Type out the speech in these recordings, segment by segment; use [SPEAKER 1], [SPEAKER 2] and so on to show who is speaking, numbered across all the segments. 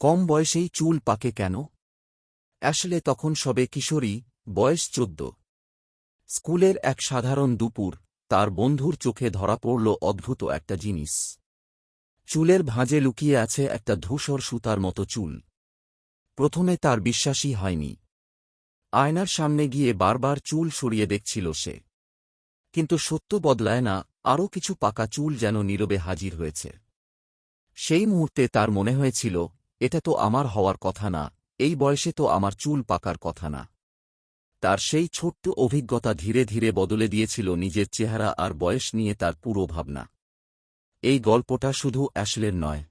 [SPEAKER 1] কম বয়সেই চুল পাকে কেন? আসলে তখন সবে কিশোরী, বয়স 14। স্কুলের এক সাধারণ দুপুর, তার বন্ধুর চোখে ধরা পড়ল অদ্ভুত একটা জিনিস। চুলের ভাঁজে লুকিয়ে আছে একটা ধূসর সুতার মতো চুল। প্রথমে তার বিশ্বাসই হয়নি। আয়নার সামনে গিয়ে বারবার চুল সরিয়ে দেখছিল সে। কিন্তু সত্য বদলায় না, আরও কিছু পাকা চুল যেন নীরবে হাজির হয়েছে। সেই মুহূর্তে তার মনে হয়েছিল, এটা তো আমার হওয়ার কথা না, এই বয়সে তো আমার চুল পাকার কথা না। তার সেই ছোট্ট অভিজ্ঞতা ধীরে ধীরে বদলে দিয়েছিল নিজের চেহারা আর বয়স নিয়ে তার পুরো ভাবনা। এই গল্পটা শুধু অ্যাশলের নয়।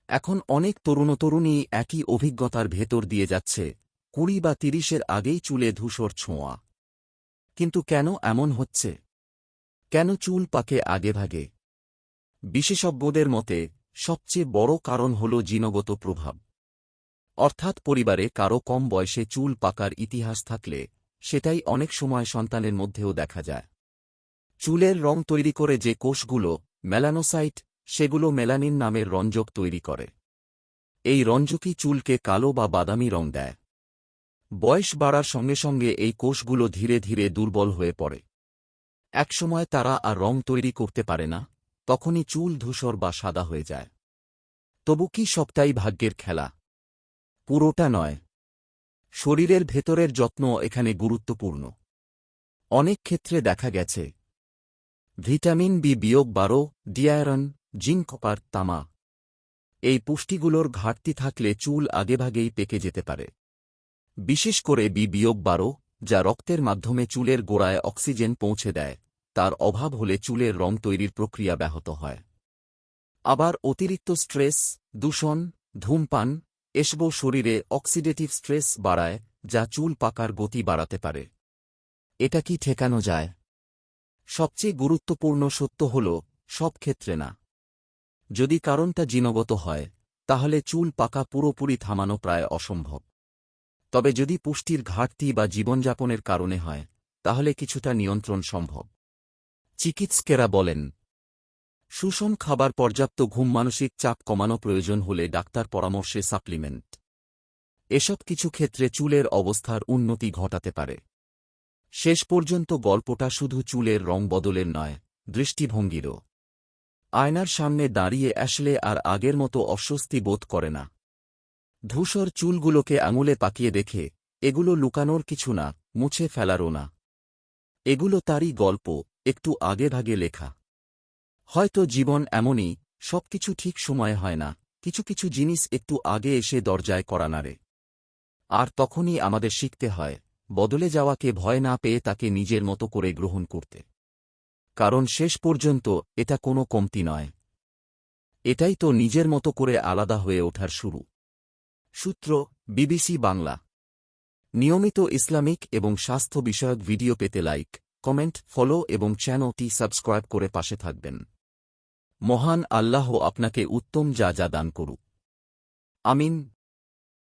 [SPEAKER 1] এখন অনেক তরুণী একই অভিজ্ঞতার ভেতর দিয়ে যাচ্ছে, 20 বা 30-এর আগেই চুলে ধূসর ছোঁয়া। কিন্তু কেন এমন হচ্ছে? কেন চুল পাকে আগেভাগে? বিশেষজ্ঞদের মতে সবচেয়ে বড় কারণ হল জিনগত প্রভাব। অর্থাৎ পরিবারে কারো কম বয়সে চুল পাকার ইতিহাস থাকলে সেটাই অনেক সময় সন্তানের মধ্যেও দেখা যায়। চুলের রং তৈরি করে যে কোষগুলো, মেলানোসাইট, সেগুলো মেলানিন নামের রঞ্জক তৈরি করে। এই রঞ্জকই চুলকে কালো বা বাদামি রং দেয়। বয়স বাড়ার সঙ্গে সঙ্গে এই কোষগুলো ধীরে ধীরে দুর্বল হয়ে পড়ে। একসময় তারা আর রং তৈরি করতে পারে না, তখনই চুল ধূসর বা সাদা হয়ে যায়। তবু কি সবটাই ভাগ্যের খেলা? পুরোটা নয়। শরীরের ভেতরের যত্ন এখানে গুরুত্বপূর্ণ। অনেক ক্ষেত্রে দেখা গেছে ভিটামিন বি-12, ডিআয়রন, জিঙ্ক, কপার, তামা, এই পুষ্টিগুলোর ঘাটতি থাকলে চুল আগেভাগেই পেকে যেতে পারে। বিশেষ করে বি-12, যা রক্তের মাধ্যমে চুলের গোড়ায় অক্সিজেন পৌঁছে দেয়, তার অভাব হলে চুলের রং তৈরির প্রক্রিয়া ব্যাহত হয়। আবার অতিরিক্ত স্ট্রেস, দূষণ, ধূমপান এসবও শরীরে অক্সিডেটিভ স্ট্রেস বাড়ায়, যা চুল পাকার গতি বাড়াতে পারে। এটা কি ঠেকানো যায়? সবচেয়ে গুরুত্বপূর্ণ সত্য হল, সব ক্ষেত্রে না। যদি কারণটা জিনগত হয়, তাহলে চুল পাকা পুরোপুরি থামানো প্রায় অসম্ভব। তবে যদি পুষ্টির ঘাটতি বা জীবনযাপনের কারণে হয়, তাহলে কিছুটা নিয়ন্ত্রণ সম্ভব। চিকিৎসকেরা বলেন, সুষম খাবার, পর্যাপ্ত ঘুম, মানসিক চাপ কমানো, প্রয়োজন হলে ডাক্তার পরামর্শে সাপ্লিমেন্ট, এসব কিছু ক্ষেত্রে চুলের অবস্থার উন্নতি ঘটাতে পারে। শেষ পর্যন্ত গল্পটা শুধু চুলের রং বদলের নয়, দৃষ্টিভঙ্গিরও। আয়নার সামনে দাঁড়িয়ে অ্যাশলে আর আগের মতো অস্বস্তি বোধ করে না। ধূসর চুলগুলোকে আঙুলে পাকিয়ে দেখে, এগুলো লুকানোর কিছু না, মুছে ফেলারও না। এগুলো তারই গল্প, একটু আগেভাগে লেখা। হয়তো জীবন এমনই, সবকিছু ঠিক সময়ে হয় না, কিছু কিছু জিনিস একটু আগে এসে দরজায় কড়া নাড়ে। আর তখনই আমাদের শিখতে হয়, বদলে যাওয়াকে ভয় না পেয়ে তাকে নিজের মতো করে গ্রহণ করতে। কারণ শেষ পর্যন্ত এটা কোনো কমতি নয়। এটাই তো নিজের মতো করে আলাদা হয়ে ওঠার শুরু। সূত্র: বিবিসি বাংলা। নিয়মিত ইসলামিক এবং স্বাস্থ্য বিষয়ক ভিডিও পেতে লাইক, কমেন্ট, ফলো এবং চ্যানেলটি সাবস্ক্রাইব করে পাশে থাকবেন। মহান আল্লাহ আপনাকে উত্তম যা দান করুক। আমিন।